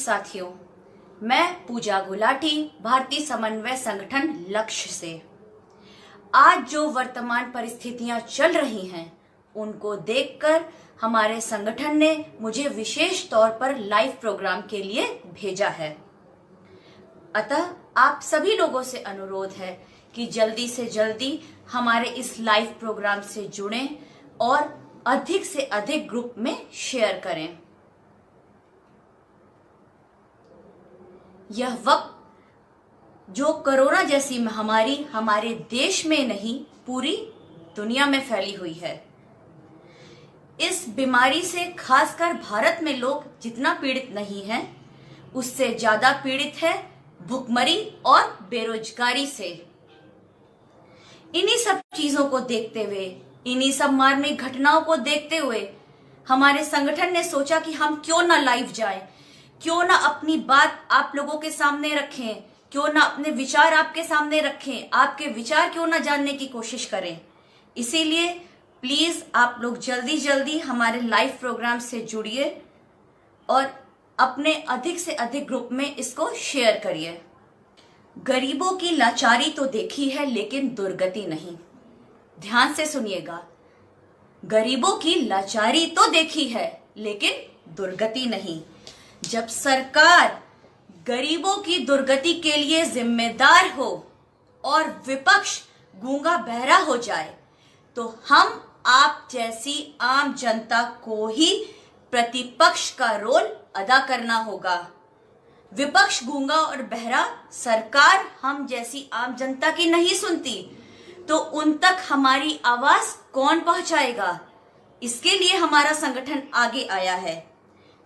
साथियों, मैं पूजा गुलाटी भारतीय समन्वय संगठन लक्ष्य से। आज जो वर्तमान परिस्थितियां चल रही हैं उनको देखकर हमारे संगठन ने मुझे विशेष तौर पर लाइव प्रोग्राम के लिए भेजा है। अतः आप सभी लोगों से अनुरोध है कि जल्दी से जल्दी हमारे इस लाइव प्रोग्राम से जुड़ें और अधिक से अधिक ग्रुप में शेयर करें। यह वक्त जो कोरोना जैसी महामारी हमारे देश में नहीं पूरी दुनिया में फैली हुई है, इस बीमारी से खासकर भारत में लोग जितना पीड़ित नहीं हैं, उससे ज्यादा पीड़ित है भुखमरी और बेरोजगारी से। इन्हीं सब चीजों को देखते हुए, इन्हीं सब मार्मिक घटनाओं को देखते हुए हमारे संगठन ने सोचा कि हम क्यों ना लाइव जाएं, क्यों ना अपनी बात आप लोगों के सामने रखें, क्यों ना अपने विचार आपके सामने रखें, आपके विचार क्यों ना जानने की कोशिश करें। इसीलिए प्लीज आप लोग जल्दी जल्दी हमारे लाइव प्रोग्राम से जुड़िए और अपने अधिक से अधिक ग्रुप में इसको शेयर करिए। गरीबों की लाचारी तो देखी है लेकिन दुर्गति नहीं। ध्यान से सुनिएगा, गरीबों की लाचारी तो देखी है लेकिन दुर्गति नहीं। जब सरकार गरीबों की दुर्गति के लिए जिम्मेदार हो और विपक्ष गूंगा बहरा हो जाए, तो हम आप जैसी आम जनता को ही प्रतिपक्ष का रोल अदा करना होगा। विपक्ष गूंगा और बहरा, सरकार हम जैसी आम जनता की नहीं सुनती, तो उन तक हमारी आवाज कौन पहुंचाएगा। इसके लिए हमारा संगठन आगे आया है।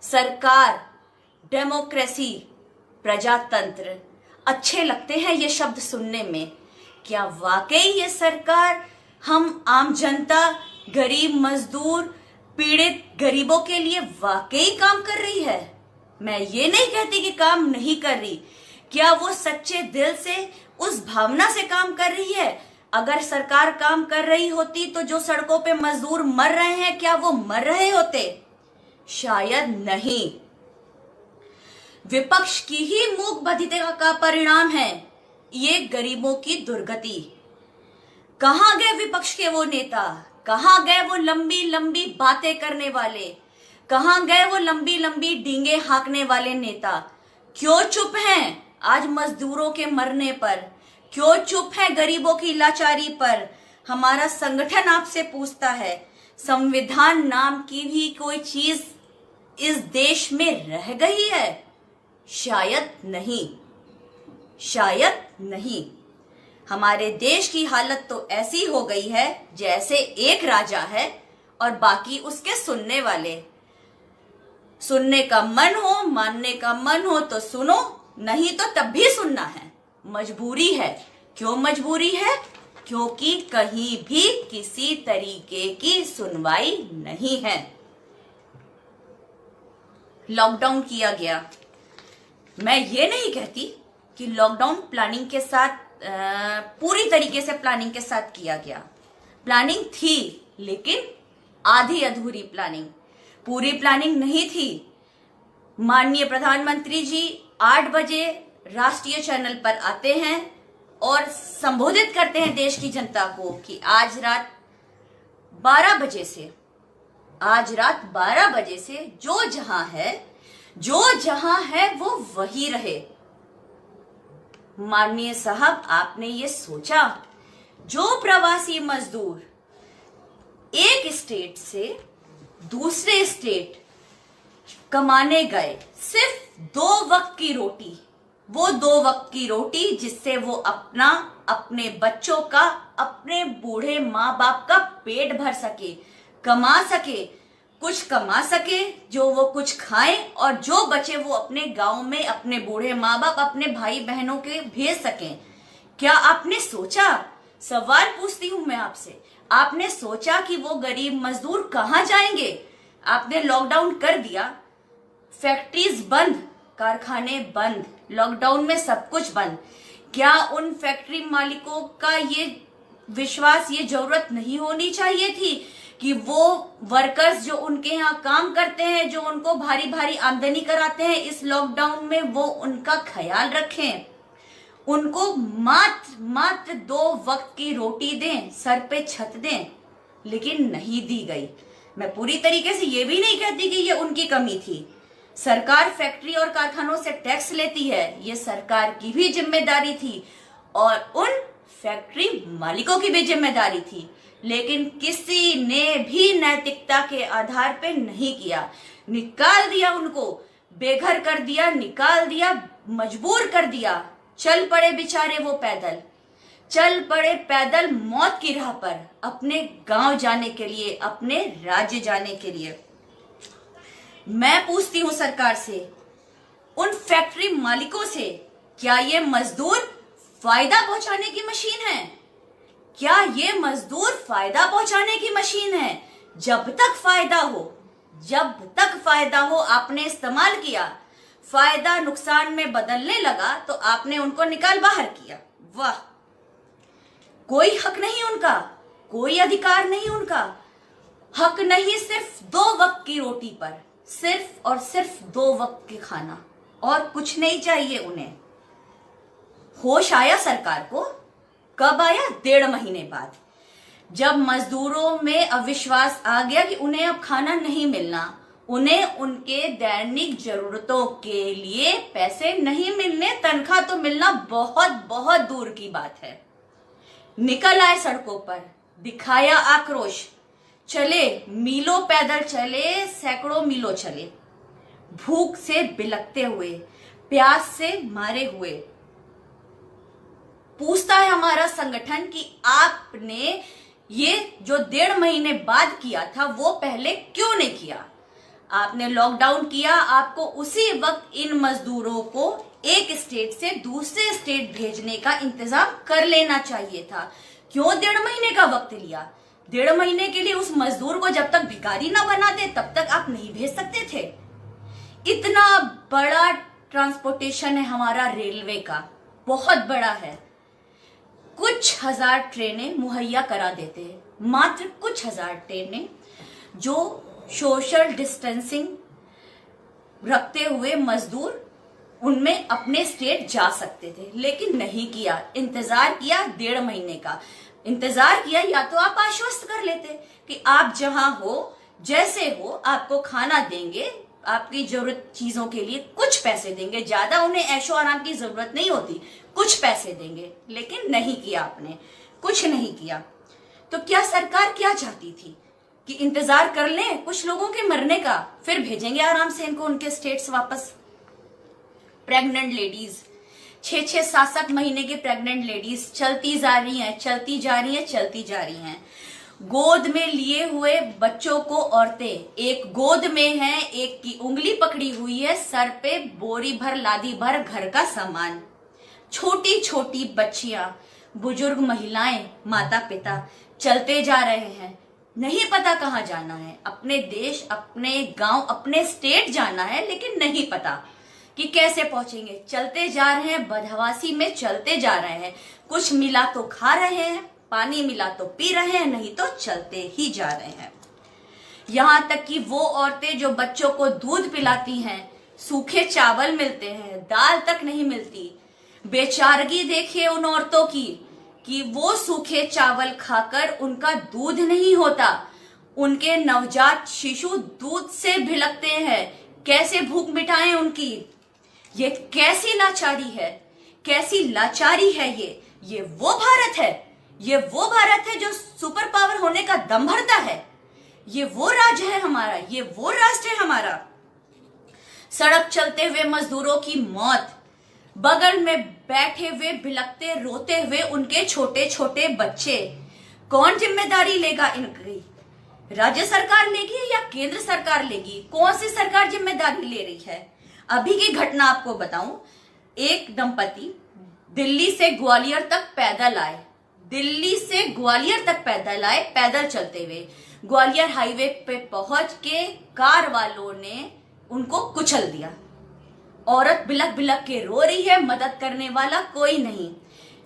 सरकार, डेमोक्रेसी, प्रजातंत्र अच्छे लगते हैं ये शब्द सुनने में। क्या वाकई ये सरकार हम आम जनता, गरीब मजदूर, पीड़ित गरीबों के लिए वाकई काम कर रही है? मैं ये नहीं कहती कि काम नहीं कर रही। क्या वो सच्चे दिल से उस भावना से काम कर रही है? अगर सरकार काम कर रही होती तो जो सड़कों पे मजदूर मर रहे हैं, क्या वो मर रहे होते? शायद नहीं। विपक्ष की ही मूक बधिरता का परिणाम है ये गरीबों की दुर्गति। कहां गए विपक्ष के वो नेता? कहां गए वो लंबी लंबी बातें करने वाले? कहां गए वो लंबी लंबी डींगे हाँकने वाले नेता? क्यों चुप हैं आज मजदूरों के मरने पर? क्यों चुप है गरीबों की लाचारी पर? हमारा संगठन आपसे पूछता है, संविधान नाम की भी कोई चीज इस देश में रह गई है? शायद नहीं, शायद नहीं। हमारे देश की हालत तो ऐसी हो गई है जैसे एक राजा है और बाकी उसके सुनने वाले। सुनने का मन हो, मानने का मन हो तो सुनो, नहीं तो तब भी सुनना है। मजबूरी है। क्यों मजबूरी है? क्योंकि कहीं भी किसी तरीके की सुनवाई नहीं है। लॉकडाउन किया गया। मैं ये नहीं कहती कि लॉकडाउन प्लानिंग के साथ, पूरी तरीके से प्लानिंग के साथ किया गया। प्लानिंग थी लेकिन आधी अधूरी प्लानिंग, पूरी प्लानिंग नहीं थी। माननीय प्रधानमंत्री जी 8 बजे राष्ट्रीय चैनल पर आते हैं और संबोधित करते हैं देश की जनता को कि आज रात 12 बजे से जो जहां है वो वही रहे। माननीय साहब, आपने ये सोचा जो प्रवासी मजदूर एक स्टेट से दूसरे स्टेट कमाने गए, सिर्फ 2 वक्त की रोटी, वो 2 वक्त की रोटी जिससे वो अपना, अपने बच्चों का, अपने बूढ़े माँ बाप का पेट भर सके, कमा सके, कुछ कमा सके, जो वो कुछ खाएं और जो बचे वो अपने गांव में अपने बूढ़े माँ बाप, अपने भाई बहनों के भेज सकें। क्या आपने सोचा? सवाल पूछती हूं मैं आपसे, आपने सोचा कि वो गरीब मजदूर कहां जाएंगे? आपने लॉकडाउन कर दिया, फैक्ट्रीज बंद, कारखाने बंद, लॉकडाउन में सब कुछ बंद। क्या उन फैक्ट्री मालिकों का ये विश्वास, ये जरूरत नहीं होनी चाहिए थी कि वो वर्कर्स जो उनके यहाँ काम करते हैं, जो उनको भारी भारी आमदनी कराते हैं, इस लॉकडाउन में वो उनका ख्याल रखें, उनको मात्र 2 वक्त की रोटी दें, सर पे छत दें, लेकिन नहीं दी गई। मैं पूरी तरीके से ये भी नहीं कहती कि ये उनकी कमी थी। सरकार फैक्ट्री और कारखानों से टैक्स लेती है, ये सरकार की भी जिम्मेदारी थी और उन फैक्ट्री मालिकों की भी जिम्मेदारी थी, लेकिन किसी ने भी नैतिकता के आधार पे नहीं किया। निकाल दिया उनको, बेघर कर दिया, निकाल दिया, मजबूर कर दिया। चल पड़े बेचारे वो पैदल, चल पड़े पैदल मौत की राह पर, अपने गांव जाने के लिए, अपने राज्य जाने के लिए। मैं पूछती हूं सरकार से, उन फैक्ट्री मालिकों से, क्या ये मजदूर फायदा पहुंचाने की मशीन है? क्या ये मजदूर फायदा पहुंचाने की मशीन है? जब तक फायदा हो आपने इस्तेमाल किया, फायदा नुकसान में बदलने लगा तो आपने उनको निकाल बाहर किया। वाह, कोई हक नहीं उनका, कोई अधिकार नहीं उनका। हक नहीं सिर्फ 2 वक्त की रोटी पर, सिर्फ और सिर्फ 2 वक्त के खाना, और कुछ नहीं चाहिए उन्हें। होश आया सरकार को, कब आया? 1.5 महीने बाद, जब मजदूरों में अविश्वास आ गया कि उन्हें अब खाना नहीं मिलना, उन्हें उनके दैनिक जरूरतों के लिए पैसे नहीं मिलने, तनख्वाह तो मिलना बहुत बहुत दूर की बात है। निकल आए सड़कों पर, दिखाया आक्रोश, चले मीलों पैदल चले, सैकड़ों मीलों चले, भूख से बिलखते हुए, प्यास से मारे हुए। पूछता है हमारा संगठन कि आपने ये जो 1.5 महीने बाद किया था वो पहले क्यों नहीं किया? आपने लॉकडाउन किया, आपको उसी वक्त इन मजदूरों को एक स्टेट से दूसरे स्टेट भेजने का इंतजाम कर लेना चाहिए था। क्यों 1.5 महीने का वक्त लिया? 1.5 महीने के लिए उस मजदूर को जब तक भिखारी ना बनाते तब तक आप नहीं भेज सकते थे। इतना बड़ा ट्रांसपोर्टेशन है हमारा रेलवे का, बहुत बड़ा है। कुछ हजार ट्रेनें मुहैया करा देते हैं, मात्र कुछ हजार ट्रेनें, जो सोशल डिस्टेंसिंग रखते हुए मजदूर उनमें अपने स्टेट जा सकते थे, लेकिन नहीं किया। इंतजार किया 1.5 महीने का, इंतजार किया। या तो आप आश्वस्त कर लेते कि आप जहां हो, जैसे हो, आपको खाना देंगे, आपकी जरूरत चीजों के लिए कुछ पैसे देंगे, ज्यादा उन्हें ऐशो आराम की जरूरत नहीं होती, कुछ पैसे देंगे, लेकिन नहीं किया आपने, कुछ नहीं किया। तो क्या सरकार क्या चाहती थी कि इंतजार कर लें कुछ लोगों के मरने का, फिर भेजेंगे आराम से इनको उनके स्टेट्स वापस? प्रेग्नेंट लेडीज, 6-6, 7-7 महीने की प्रेग्नेंट लेडीज चलती जा रही हैं। गोद में लिए हुए बच्चों को औरतें, एक गोद में है, एक की उंगली पकड़ी हुई है, सर पे बोरी भर लादी भर घर का सामान। छोटी छोटी बच्चियां, बुजुर्ग महिलाएं, माता पिता चलते जा रहे हैं, नहीं पता कहाँ जाना है, अपने देश, अपने गांव, अपने स्टेट जाना है, लेकिन नहीं पता कि कैसे पहुंचेंगे। चलते जा रहे हैं, बदहवासी में चलते जा रहे हैं, कुछ मिला तो खा रहे हैं, पानी मिला तो पी रहे हैं, नहीं तो चलते ही जा रहे हैं। यहां तक कि वो औरतें जो बच्चों को दूध पिलाती हैं, सूखे चावल मिलते हैं, दाल तक नहीं मिलती। बेचारगी देखिए उन औरतों की कि वो सूखे चावल खाकर उनका दूध नहीं होता, उनके नवजात शिशु दूध से भिलकते हैं। कैसे भूख मिटाएं उनकी? ये कैसी लाचारी है, कैसी लाचारी है ये वो भारत है, ये वो भारत है जो सुपर पावर होने का दम भरता है, ये वो राज्य है हमारा, ये वो राष्ट्र है हमारा। सड़क चलते हुए मजदूरों की मौत, बगल में बैठे हुए बिलखते रोते हुए उनके छोटे छोटे बच्चे। कौन जिम्मेदारी लेगा इनकी? राज्य सरकार लेगी या केंद्र सरकार लेगी? कौन सी सरकार जिम्मेदारी ले रही है? अभी की घटना आपको बताऊं, एक दंपति दिल्ली से ग्वालियर तक पैदल आए, पैदल चलते हुए ग्वालियर हाईवे पे पहुंच के कार वालों ने उनको कुचल दिया। औरत बिलख बिलख के रो रही है, मदद करने वाला कोई नहीं।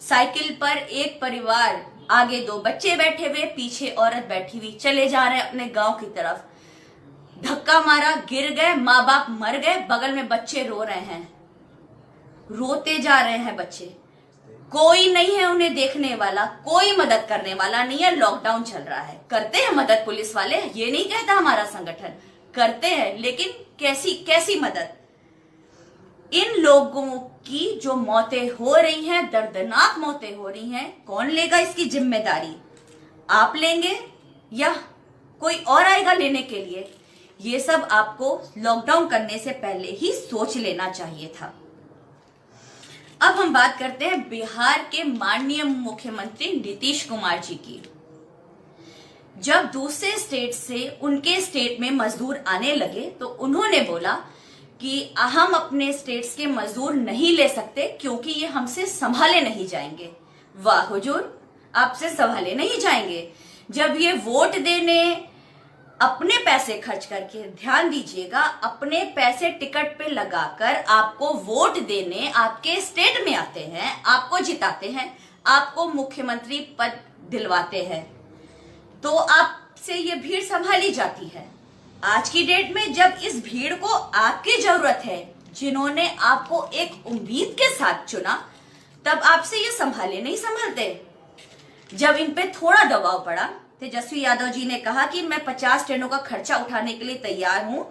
साइकिल पर एक परिवार आगे 2 बच्चे बैठे हुए, पीछे औरत बैठी हुई, चले जा रहे हैं अपने गांव की तरफ। धक्का मारा, गिर गए, माँ बाप मर गए, बगल में बच्चे रो रहे हैं, रोते जा रहे हैं बच्चे। कोई नहीं है उन्हें देखने वाला, कोई मदद करने वाला नहीं है। लॉकडाउन चल रहा है, करते हैं मदद पुलिस वाले, ये नहीं कहता हमारा संगठन, करते हैं, लेकिन कैसी कैसी मदद। इन लोगों की जो मौतें हो रही हैं, दर्दनाक मौतें हो रही हैं, कौन लेगा इसकी जिम्मेदारी? आप लेंगे या कोई और आएगा लेने के लिए? ये सब आपको लॉकडाउन करने से पहले ही सोच लेना चाहिए था। अब हम बात करते हैं बिहार के माननीय मुख्यमंत्री नीतीश कुमार जी की। जब दूसरे स्टेट से उनके स्टेट में मजदूर आने लगे तो उन्होंने बोला कि हम अपने स्टेट्स के मजदूर नहीं ले सकते क्योंकि ये हमसे संभाले नहीं जाएंगे। वाह हुजूर, आपसे संभाले नहीं जाएंगे। जब ये वोट देने अपने पैसे खर्च करके, ध्यान दीजिएगा, अपने पैसे टिकट पे लगाकर आपको वोट देने आपके स्टेट में आते हैं, आपको जिताते हैं, आपको मुख्यमंत्री पद दिलवाते हैं, तो आपसे ये भीड़ संभाली जाती है। आज की डेट में जब इस भीड़ को आपकी जरूरत है, जिन्होंने आपको एक उम्मीद के साथ चुना, तब आपसे ये संभाले नहीं संभलते। जब इन पे थोड़ा दबाव पड़ा, तेजस्वी यादव जी ने कहा कि मैं 50 ट्रेनों का खर्चा उठाने के लिए तैयार हूं,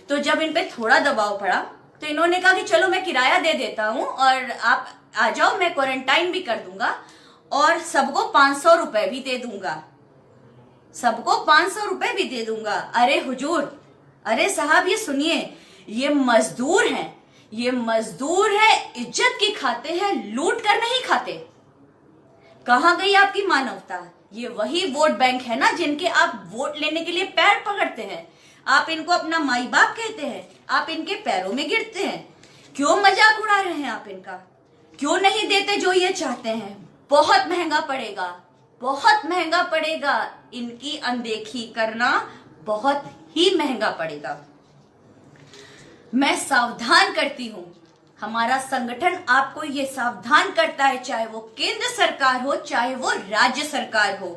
तो जब इन पे थोड़ा दबाव पड़ा तो इन्होंने कहा कि चलो मैं किराया दे देता हूं और आप आ जाओ, मैं क्वारंटाइन भी कर दूंगा और सबको 500 रुपए भी दे दूंगा, सबको 500 रुपए भी दे दूंगा। अरे हुजूर, अरे साहब, ये सुनिए, ये मजदूर हैं, ये मजदूर है, इज्जत की खाते हैं, लूट कर नहीं खाते। कहां गई आपकी मानवता? ये वही वोट बैंक है ना जिनके आप वोट लेने के लिए पैर पकड़ते हैं, आप इनको अपना माई बाप कहते हैं, आप इनके पैरों में गिरते हैं। क्यों मजाक उड़ा रहे हैं आप इनका? क्यों नहीं देते जो ये चाहते हैं? बहुत महंगा पड़ेगा, बहुत महंगा पड़ेगा, इनकी अनदेखी करना बहुत ही महंगा पड़ेगा। मैं सावधान करती हूं, हमारा संगठन आपको ये सावधान करता है, चाहे वो केंद्र सरकार हो, चाहे वो राज्य सरकार हो।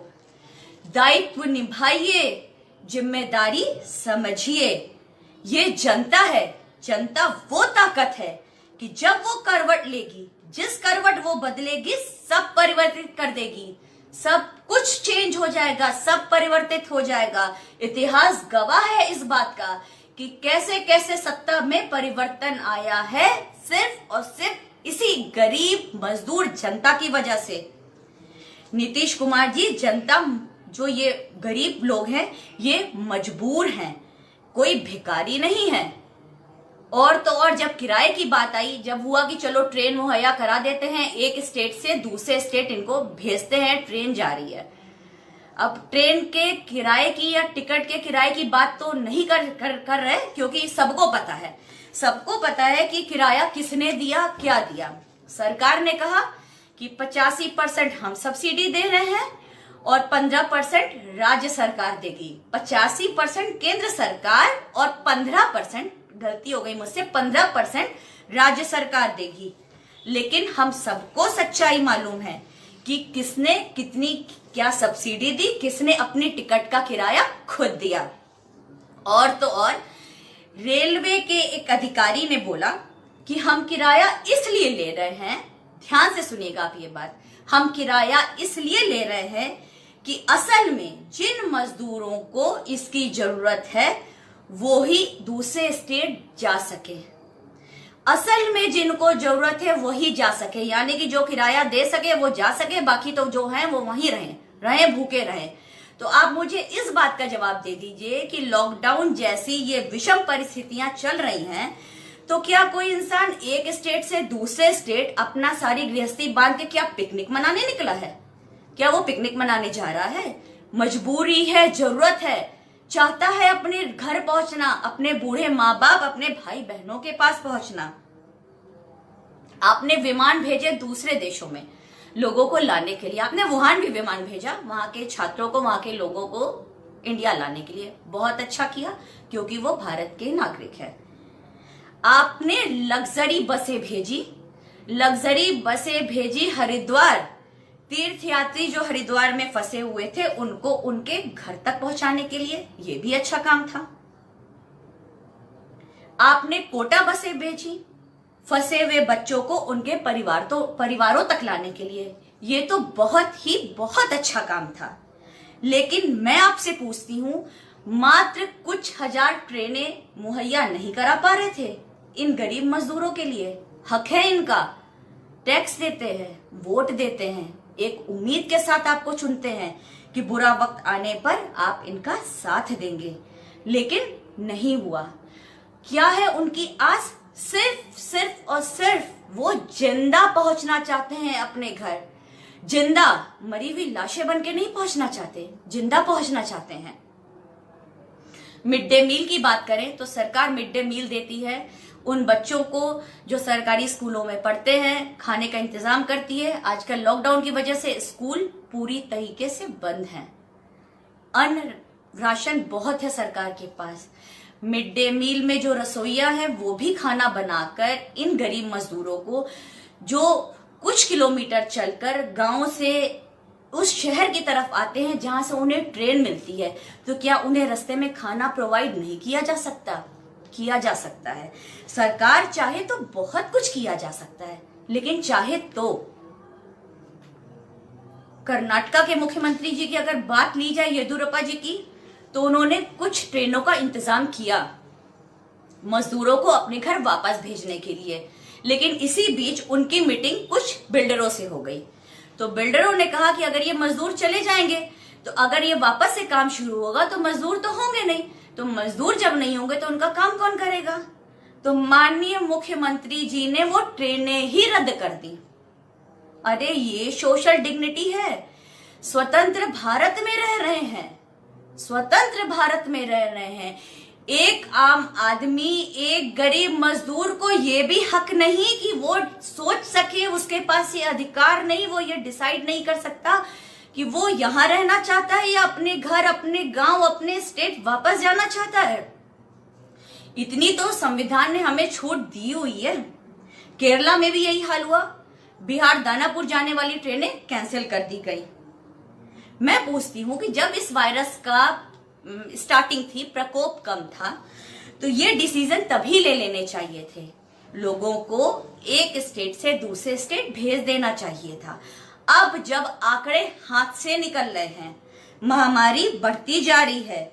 दायित्व निभाइए, जिम्मेदारी समझिए। ये जनता है, जनता वो ताकत है कि जब वो करवट लेगी, जिस करवट वो बदलेगी, सब परिवर्तित कर देगी, सब कुछ चेंज हो जाएगा, सब परिवर्तित हो जाएगा। इतिहास गवाह है इस बात का कि कैसे कैसे सत्ता में परिवर्तन आया है, सिर्फ और सिर्फ इसी गरीब मजदूर जनता की वजह से। नीतीश कुमार जी, जनता, जो ये गरीब लोग हैं, ये मजबूर हैं, कोई भिखारी नहीं है। और तो और जब किराए की बात आई, जब हुआ कि चलो ट्रेन मुहैया करा देते हैं, एक स्टेट से दूसरे स्टेट इनको भेजते हैं, ट्रेन जा रही है। अब ट्रेन के किराए की या टिकट के किराए की बात तो नहीं कर रहे, क्योंकि सबको पता है, सबको पता है कि किराया किसने दिया, क्या दिया। सरकार ने कहा कि 85% हम सब्सिडी दे रहे हैं और 15% राज्य सरकार देगी। 85% केंद्र सरकार और 15%, गलती हो गई मुझसे, 15% राज्य सरकार देगी। लेकिन हम सबको सच्चाई मालूम है कि किसने कितनी क्या सब्सिडी दी, किसने अपनी टिकट का किराया खुद दिया। और तो और रेलवे के एक अधिकारी ने बोला कि हम किराया इसलिए ले रहे हैं, ध्यान से सुनिएगा आप ये बात, हम किराया इसलिए ले रहे हैं कि असल में जिन मजदूरों को इसकी जरूरत है वो ही दूसरे स्टेट जा सके, असल में जिनको जरूरत है वही जा सके, यानी कि जो किराया दे सके वो जा सके, बाकी तो जो है वो वहीं रहे भूखे रहे। तो आप मुझे इस बात का जवाब दे दीजिए कि लॉकडाउन जैसी ये विषम परिस्थितियां चल रही हैं, तो क्या कोई इंसान एक स्टेट से दूसरे स्टेट अपना सारी गृहस्थी बांध के क्या पिकनिक मनाने निकला है? क्या वो पिकनिक मनाने जा रहा है? मजबूरी है, जरूरत है, चाहता है अपने घर पहुंचना, अपने बूढ़े माँ बाप, अपने भाई बहनों के पास पहुंचना। आपने विमान भेजे दूसरे देशों में लोगों को लाने के लिए, आपने वुहान भी विमान भेजा वहां के छात्रों को, वहां के लोगों को इंडिया लाने के लिए। बहुत अच्छा किया, क्योंकि वो भारत के नागरिक है। आपने लग्जरी बसें भेजी हरिद्वार, तीर्थयात्री जो हरिद्वार में फंसे हुए थे उनको उनके घर तक पहुंचाने के लिए, ये भी अच्छा काम था। आपने कोटा बसें भेजी फंसे हुए बच्चों को उनके परिवारों तक लाने के लिए, ये तो बहुत अच्छा काम था। लेकिन मैं आपसे पूछती हूं, मात्र कुछ हजार ट्रेनें मुहैया नहीं करा पा रहे थे इन गरीब मजदूरों के लिए। हक है इनका, टैक्स देते हैं, वोट देते हैं, एक उम्मीद के साथ आपको चुनते हैं कि बुरा वक्त आने पर आप इनका साथ देंगे, लेकिन नहीं हुआ। क्या है उनकी आस? सिर्फ और सिर्फ वो जिंदा पहुंचना चाहते हैं अपने घर। जिंदा, मरी हुई लाशें बन के नहीं पहुंचना चाहते, जिंदा पहुंचना चाहते हैं। मिड डे मील की बात करें तो सरकार मिड डे मील देती है उन बच्चों को जो सरकारी स्कूलों में पढ़ते हैं, खाने का इंतजाम करती है। आजकल लॉकडाउन की वजह से स्कूल पूरी तरीके से बंद हैं। अन्न राशन बहुत है सरकार के पास। मिड डे मील में जो रसोइया है वो भी खाना बनाकर इन गरीब मजदूरों को, जो कुछ किलोमीटर चलकर गांव से उस शहर की तरफ आते हैं जहां से उन्हें ट्रेन मिलती है, तो क्या उन्हें रास्ते में खाना प्रोवाइड नहीं किया जा सकता? किया जा सकता है। सरकार चाहे तो बहुत कुछ किया जा सकता है, लेकिन चाहे तो कर्नाटका के मुख्यमंत्री जी की अगर बात ली जाए, येदियुरप्पा जी की, तो उन्होंने कुछ ट्रेनों का इंतजाम किया मजदूरों को अपने घर वापस भेजने के लिए। लेकिन इसी बीच उनकी मीटिंग कुछ बिल्डरों से हो गई। तो बिल्डरों ने कहा कि अगर ये मजदूर चले जाएंगे, तो अगर ये वापस से काम शुरू होगा तो मजदूर तो होंगे नहीं, तो मजदूर जब नहीं होंगे तो उनका काम कौन करेगा? तो माननीय मुख्यमंत्री जी ने वो ट्रेनें ही रद्द कर दी। अरे ये सोशल डिग्निटी है। स्वतंत्र भारत में रह रहे हैं, स्वतंत्र भारत में रह रहे हैं। एक आम आदमी, एक गरीब मजदूर को ये भी हक नहीं कि वो सोच सके, उसके पास ये अधिकार नहीं, वो ये डिसाइड नहीं कर सकता कि वो यहां रहना चाहता है या अपने घर, अपने गांव, अपने स्टेट वापस जाना चाहता है। इतनी तो संविधान ने हमें छूट दी हुई है। केरला में भी यही हाल हुआ। बिहार दानापुर जाने वाली ट्रेनें कैंसिल कर दी गई। मैं पूछती हूं कि जब इस वायरस का स्टार्टिंग थी, प्रकोप कम था, तो ये डिसीजन तभी ले लेने चाहिए थे। लोगों को एक स्टेट से दूसरे स्टेट भेज देना चाहिए था। अब जब आंकड़े हाथ से निकल रहे हैं, महामारी बढ़ती जा रही है,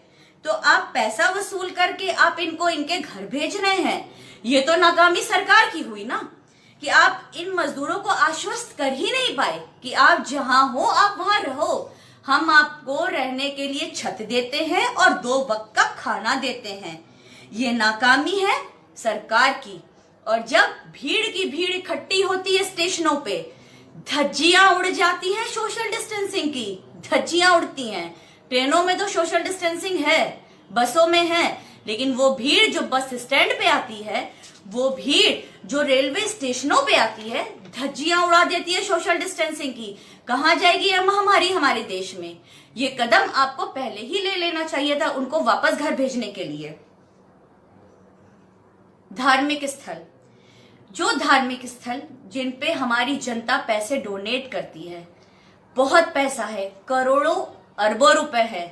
तो आप पैसा वसूल करके आप इनको इनके घर भेज रहे हैं। ये तो नाकामी सरकार की हुई ना, कि आप इन मजदूरों को आश्वस्त कर ही नहीं पाए कि आप जहां हो आप वहां रहो। हम आपको रहने के लिए छत देते हैं और 2 वक्त का खाना देते हैं। ये नाकामी है सरकार की। और जब भीड़ की भीड़ इकट्ठी होती है स्टेशनों पे, धज्जियां उड़ जाती हैं सोशल डिस्टेंसिंग की, धज्जियां उड़ती हैं। ट्रेनों में तो सोशल डिस्टेंसिंग है, बसों में है, लेकिन वो भीड़ जो बस स्टैंड पे आती है, वो भीड़ जो रेलवे स्टेशनों पे आती है, धज्जियां उड़ा देती है सोशल डिस्टेंसिंग की। कहां जाएगी यह महामारी हमारे देश में? ये कदम आपको पहले ही ले लेना चाहिए था उनको वापस घर भेजने के लिए। धार्मिक स्थल, जो धार्मिक स्थल जिन पे हमारी जनता पैसे डोनेट करती है, बहुत पैसा है, करोड़ों अरबों रुपए है,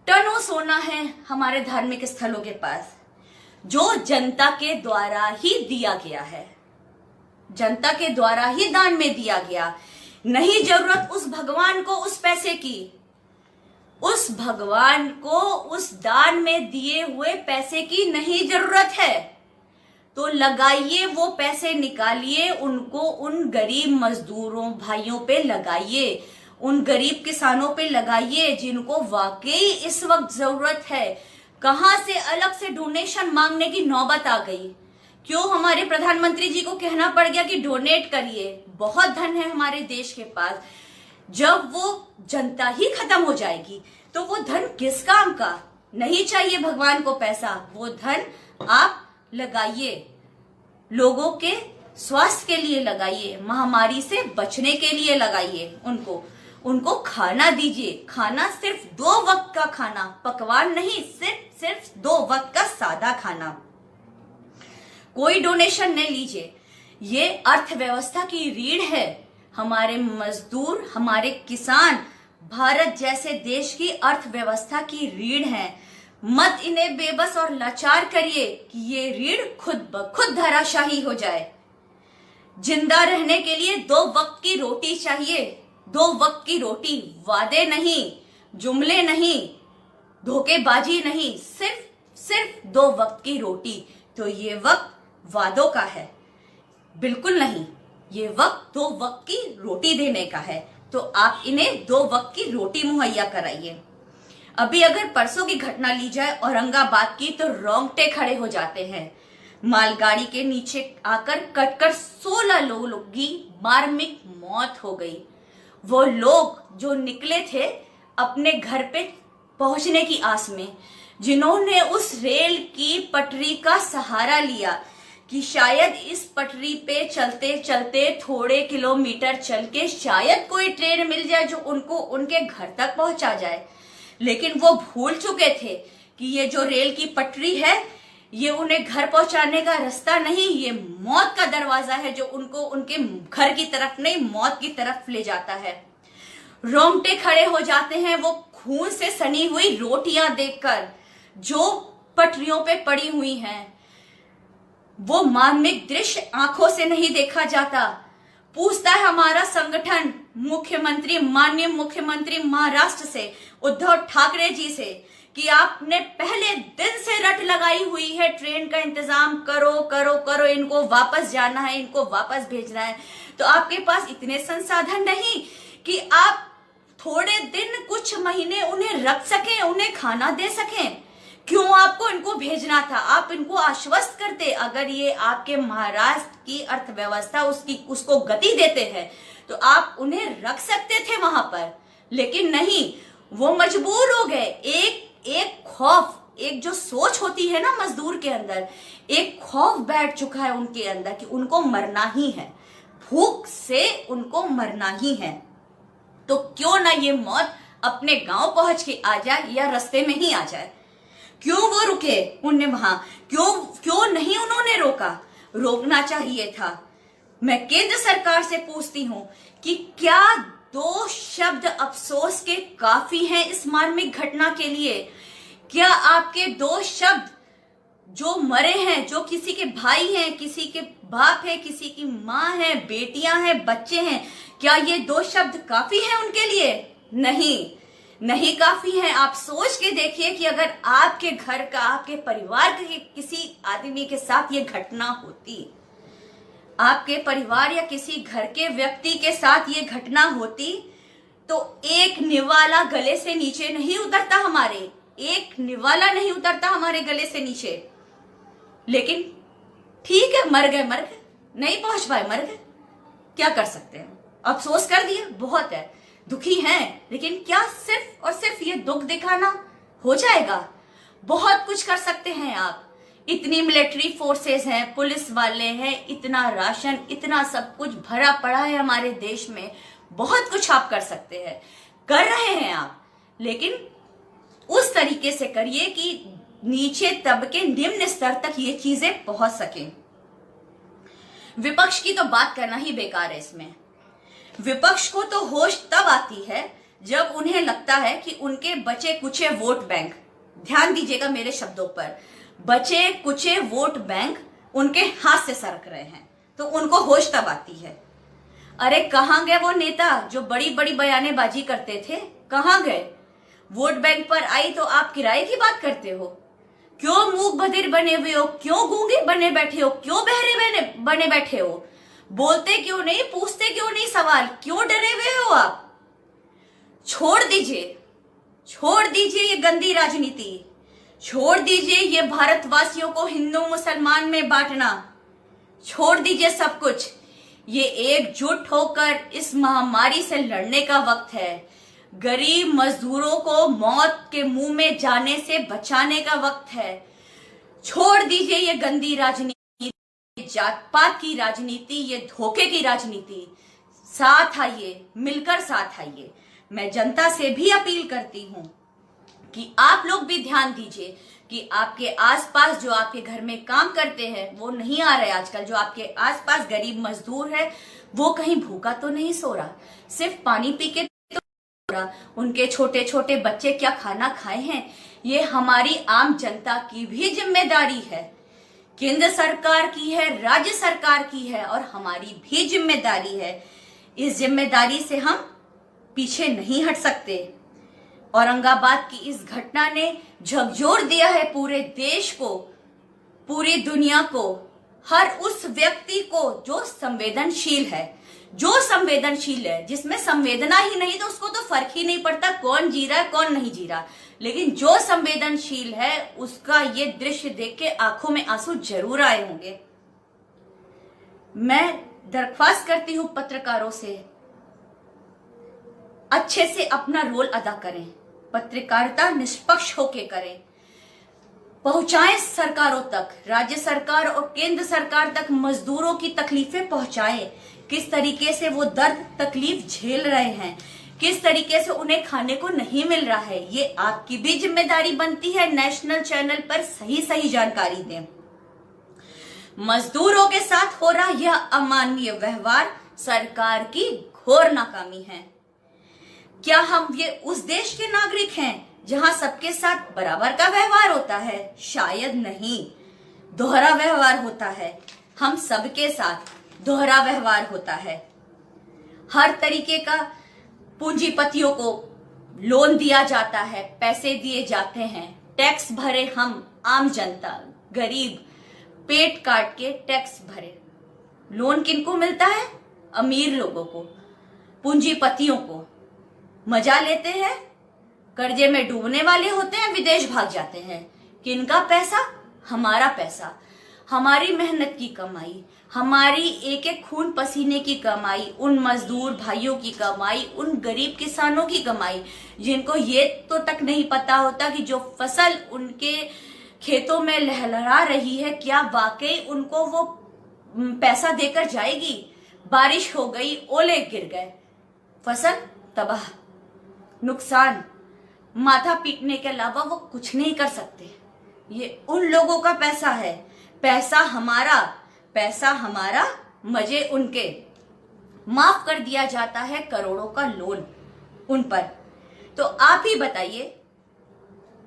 टनों सोना है हमारे धार्मिक स्थलों के पास, जो जनता के द्वारा ही दिया गया है, जनता के द्वारा ही दान में दिया गया। नहीं जरूरत उस भगवान को उस पैसे की, उस भगवान को उस दान में दिए हुए पैसे की नहीं जरूरत है। तो लगाइए, वो पैसे निकालिए, उनको उन गरीब मजदूरों भाइयों पे लगाइए, उन गरीब किसानों पे लगाइए जिनको वाकई इस वक्त जरूरत है। कहां से अलग से डोनेशन मांगने की नौबत आ गई? क्यों हमारे प्रधानमंत्री जी को कहना पड़ गया कि डोनेट करिए? बहुत धन है हमारे देश के पास। जब वो जनता ही खत्म हो जाएगी तो वो धन किस काम का? नहीं चाहिए भगवान को पैसा, वो धन आप लगाइए, लोगों के स्वास्थ्य के लिए लगाइए, महामारी से बचने के लिए लगाइए। उनको खाना दीजिए, खाना सिर्फ 2 वक्त का खाना, पकवान नहीं, सिर्फ 2 वक्त का सादा खाना। कोई डोनेशन नहीं लीजिए, ये अर्थव्यवस्था की रीढ़ है, हमारे मजदूर, हमारे किसान भारत जैसे देश की अर्थव्यवस्था की रीढ़ हैं। मत इन्हें बेबस और लाचार करिए कि ये रीढ़ खुद ब खुद धराशाही हो जाए। जिंदा रहने के लिए 2 वक्त की रोटी चाहिए, 2 वक्त की रोटी, वादे नहीं, जुमले नहीं, धोखेबाजी नहीं, सिर्फ 2 वक्त की रोटी। तो ये वक्त वादों का है? बिल्कुल नहीं, ये वक्त 2 वक्त की रोटी देने का है। तो आप इन्हें 2 वक्त की रोटी मुहैया कराइए। अभी अगर परसों की घटना ली जाए औरंगाबाद की, तो रोंगटे खड़े हो जाते हैं। मालगाड़ी के नीचे आकर कटकर 16 लोगों की मार्मिक मौत हो गई। वो लोग जो निकले थे अपने घर पे पहुंचने की आस में, जिन्होंने उस रेल की पटरी का सहारा लिया कि शायद इस पटरी पे चलते चलते थोड़े किलोमीटर चल के शायद कोई ट्रेन मिल जाए जो उनको उनके घर तक पहुंचा जाए, लेकिन वो भूल चुके थे कि ये जो रेल की पटरी है ये उन्हें घर पहुंचाने का रास्ता नहीं, ये मौत का दरवाजा है जो उनको उनके घर की तरफ नहीं, मौत की तरफ ले जाता है। रोंगटे खड़े हो जाते हैं वो खून से सनी हुई रोटियां देखकर जो पटरियों पे पड़ी हुई हैं। वो मार्मिक दृश्य आंखों से नहीं देखा जाता। पूछता है हमारा संगठन मुख्यमंत्री, माननीय मुख्यमंत्री महाराष्ट्र से, उद्धव ठाकरे जी से, कि आपने पहले दिन से रट लगाई हुई है, ट्रेन का इंतजाम करो करो करो, इनको वापस जाना है, इनको वापस भेजना है। तो आपके पास इतने संसाधन नहीं कि आप थोड़े दिन, कुछ महीने उन्हें रख सकें, उन्हें खाना दे सकें? क्यों आपको इनको भेजना था? आप इनको आश्वस्त करते। अगर ये आपके महाराष्ट्र की अर्थव्यवस्था उसको गति देते हैं तो आप उन्हें रख सकते थे वहां पर, लेकिन नहीं, वो मजबूर हो गए। एक खौफ, एक जो सोच होती है ना मजदूर के अंदर, एक खौफ बैठ चुका है उनके अंदर कि उनको मरना ही है, भूख से उनको मरना ही है। तो क्यों ना ये मौत अपने गांव पहुंच के आ जाए या रास्ते में ही आ जाए। क्यों वो रुके उन्हें वहां? क्यों नहीं उन्होंने रोका? रोकना चाहिए था। मैं केंद्र सरकार से पूछती हूं कि क्या 2 शब्द अफसोस के काफी हैं इस मार्मिक घटना के लिए? क्या आपके 2 शब्द जो मरे हैं, जो किसी के भाई हैं, किसी के बाप है, किसी की माँ है, बेटियां हैं, बच्चे हैं, क्या ये 2 शब्द काफी हैं उनके लिए? नहीं काफी है। आप सोच के देखिए कि अगर आपके घर का, आपके परिवार के किसी आदमी के साथ ये घटना होती, आपके परिवार या किसी घर के व्यक्ति के साथ ये घटना होती, तो एक निवाला गले से नीचे नहीं उतरता हमारे, एक निवाला नहीं उतरता हमारे गले से नीचे। लेकिन ठीक है, मर गए, नहीं पहुंच पाए, मर गए, क्या कर सकते हैं? अफसोस कर दिया, बहुत है, दुखी हैं, लेकिन क्या सिर्फ और सिर्फ ये दुख दिखाना हो जाएगा? बहुत कुछ कर सकते हैं आप। इतनी मिलिट्री फोर्सेस हैं, पुलिस वाले हैं, इतना राशन, इतना सब कुछ भरा पड़ा है हमारे देश में, बहुत कुछ आप कर सकते हैं, कर रहे हैं आप, लेकिन उस तरीके से करिए कि नीचे तबके, निम्न स्तर तक ये चीजें पहुंच सकें। विपक्ष की तो बात करना ही बेकार है इसमें। विपक्ष को तो होश तब आती है जब उन्हें लगता है कि उनके बचे कुचे वोट बैंक, ध्यान दीजिएगा मेरे शब्दों पर, बचे कुचे वोट बैंक उनके हाथ से सरक रहे हैं, तो उनको होश तब आती है। अरे कहां गए वो नेता जो बड़ी बड़ी बयानेबाजी करते थे? कहां गए? वोट बैंक पर आई तो आप किराए की बात करते हो। क्यों मूक बधिर बने हुए हो? क्यों गूंगे बने बैठे हो? क्यों बहरे बने बैठे हो? बोलते क्यों नहीं? पूछते क्यों नहीं सवाल? क्यों डरे हुए हो आप? छोड़ दीजिए ये गंदी राजनीति, छोड़ दीजिए ये भारतवासियों को हिंदू मुसलमान में बांटना, छोड़ दीजिए सब कुछ। ये एकजुट होकर इस महामारी से लड़ने का वक्त है। गरीब मजदूरों को मौत के मुंह में जाने से बचाने का वक्त है। छोड़ दीजिए ये गंदी राजनीति, जात पात की राजनीति, ये धोखे की राजनीति। साथ आइए, मिलकर साथ आइए। मैं जनता से भी अपील करती हूं कि आप लोग भी ध्यान दीजिए कि आपके आसपास जो आपके घर में काम करते हैं वो नहीं आ रहे आजकल। जो आपके आसपास गरीब मजदूर है वो कहीं भूखा तो नहीं सो रहा, सिर्फ पानी पी के तो सो रहा। उनके छोटे छोटे बच्चे क्या खाना खाए हैं, ये हमारी आम जनता की भी जिम्मेदारी है। केंद्र सरकार की है, राज्य सरकार की है और हमारी भी जिम्मेदारी है। इस जिम्मेदारी से हम पीछे नहीं हट सकते। औरंगाबाद की इस घटना ने झकझोर दिया है पूरे देश को, पूरी दुनिया को, हर उस व्यक्ति को जो संवेदनशील है, जिसमें संवेदना ही नहीं तो उसको तो फर्क ही नहीं पड़ता कौन जी रहा है कौन नहीं जी रहा। लेकिन जो संवेदनशील है उसका ये दृश्य देख के आंखों में आंसू जरूर आए होंगे। मैं दरख्वास्त करती हूं पत्रकारों से, अच्छे से अपना रोल अदा करें, पत्रकारिता निष्पक्ष होके करें, पहुंचाएं सरकारों तक, राज्य सरकार और केंद्र सरकार तक मजदूरों की तकलीफें पहुंचाएं। किस तरीके से वो दर्द तकलीफ झेल रहे हैं, किस तरीके से उन्हें खाने को नहीं मिल रहा है, ये आपकी भी जिम्मेदारी बनती है। नेशनल चैनल पर सही सही जानकारी दें। मजदूरों के साथ हो रहा यह अमानवीय व्यवहार सरकार की घोर नाकामी है। क्या हम ये उस देश के नागरिक हैं जहां सबके साथ बराबर का व्यवहार होता है? शायद नहीं, दोहरा व्यवहार होता है। हम सबके साथ दोहरा व्यवहार होता है। हर तरीके का पूंजीपतियों को लोन दिया जाता है, पैसे दिए जाते हैं, टैक्स भरे हम आम जनता गरीब पेट काट के टैक्स भरे। लोन किनको मिलता है? अमीर लोगों को, पूंजीपतियों को। मजा लेते हैं, कर्जे में डूबने वाले होते हैं, विदेश भाग जाते हैं। किनका पैसा? हमारा पैसा, हमारी मेहनत की कमाई, हमारी एक एक खून पसीने की कमाई, उन मजदूर भाइयों की कमाई, उन गरीब किसानों की कमाई जिनको ये तो तक नहीं पता होता कि जो फसल उनके खेतों में लहलहा रही है क्या वाकई उनको वो पैसा देकर जाएगी। बारिश हो गई, ओले गिर गए, फसल तबाह, नुकसान, माथा पीटने के अलावा वो कुछ नहीं कर सकते। ये उन लोगों का पैसा है, पैसा हमारा, मजे उनके। माफ कर दिया जाता है करोड़ों का लोन उन पर। तो आप ही बताइए,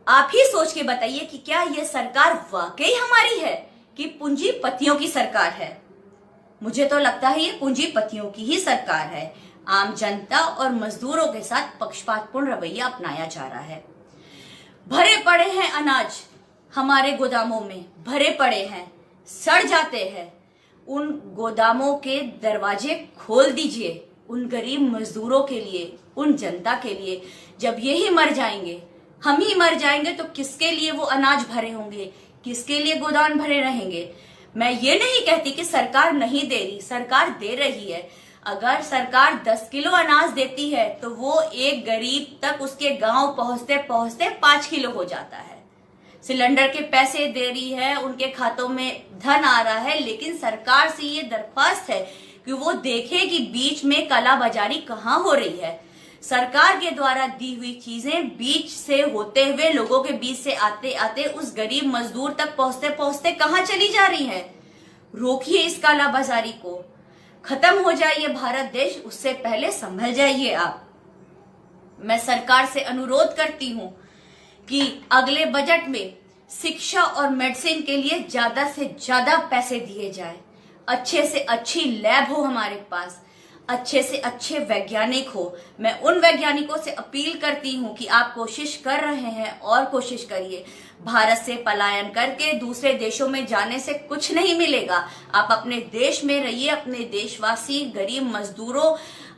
आप ही सोच के बताइए कि क्या यह सरकार वाकई हमारी है कि पूंजीपतियों की सरकार है? मुझे तो लगता है ये पूंजीपतियों की ही सरकार है। आम जनता और मजदूरों के साथ पक्षपातपूर्ण रवैया अपनाया जा रहा है। भरे पड़े हैं अनाज हमारे गोदामों में, भरे पड़े हैं, सड़ जाते हैं। उन गोदामों के दरवाजे खोल दीजिए उन गरीब मजदूरों के लिए, उन जनता के लिए। जब यही मर जाएंगे, हम ही मर जाएंगे, तो किसके लिए वो अनाज भरे होंगे, किसके लिए गोदाम भरे रहेंगे? मैं ये नहीं कहती कि सरकार नहीं दे रही, सरकार दे रही है। अगर सरकार 10 किलो अनाज देती है तो वो एक गरीब तक उसके गांव पहुंचते पहुंचते 5 किलो हो जाता है। सिलेंडर के पैसे दे रही है, उनके खातों में धन आ रहा है, लेकिन सरकार से ये दरख्वास्त है कि वो देखे कि बीच में कालाबाजारी कहाँ हो रही है। सरकार के द्वारा दी हुई चीजें बीच से होते हुए लोगों के बीच से आते आते उस गरीब मजदूर तक पहुंचते पहुंचते कहाँ चली जा रही है? रोकिए इस कालाबाजारी को, खत्म हो जाइए भारत देश, उससे पहले संभल जाइए आप। मैं सरकार से अनुरोध करती हूं कि अगले बजट में शिक्षा और मेडिसिन के लिए ज्यादा से ज्यादा पैसे दिए जाए। अच्छे से अच्छी लैब हो हमारे पास, अच्छे से अच्छे वैज्ञानिक हो। मैं उन वैज्ञानिकों से अपील करती हूं कि आप कोशिश कर रहे हैं और कोशिश करिए। भारत से पलायन करके दूसरे देशों में जाने से कुछ नहीं मिलेगा। आप अपने देश में रहिए, अपने देशवासी गरीब मजदूरों,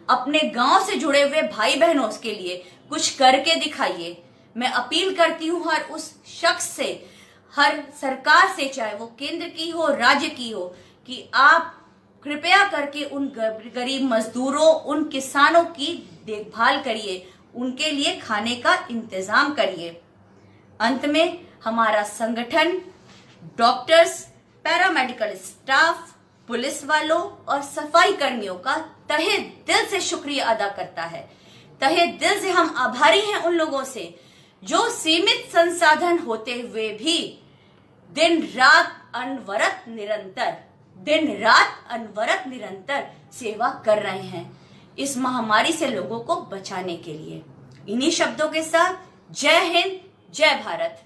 अपने गांव से जुड़े हुए भाई बहनों के लिए कुछ करके दिखाइए। मैं अपील करती हूं हर उस शख्स से, हर सरकार से, चाहे वो केंद्र की हो राज्य की हो, कि आप कृपया करके उन गरीब मजदूरों, उन किसानों की देखभाल करिए, उनके लिए खाने का इंतजाम करिए। अंत में हमारा संगठन डॉक्टर्स, पैरामेडिकल स्टाफ, पुलिस वालों और सफाई कर्मियों का तहे दिल से शुक्रिया अदा करता है। तहे दिल से हम आभारी हैं उन लोगों से जो सीमित संसाधन होते हुए भी दिन रात अनवरत निरंतर दिन रात अनवरत निरंतर सेवा कर रहे हैं इस महामारी से लोगों को बचाने के लिए। इन्हीं शब्दों के साथ जय हिंद, जय भारत।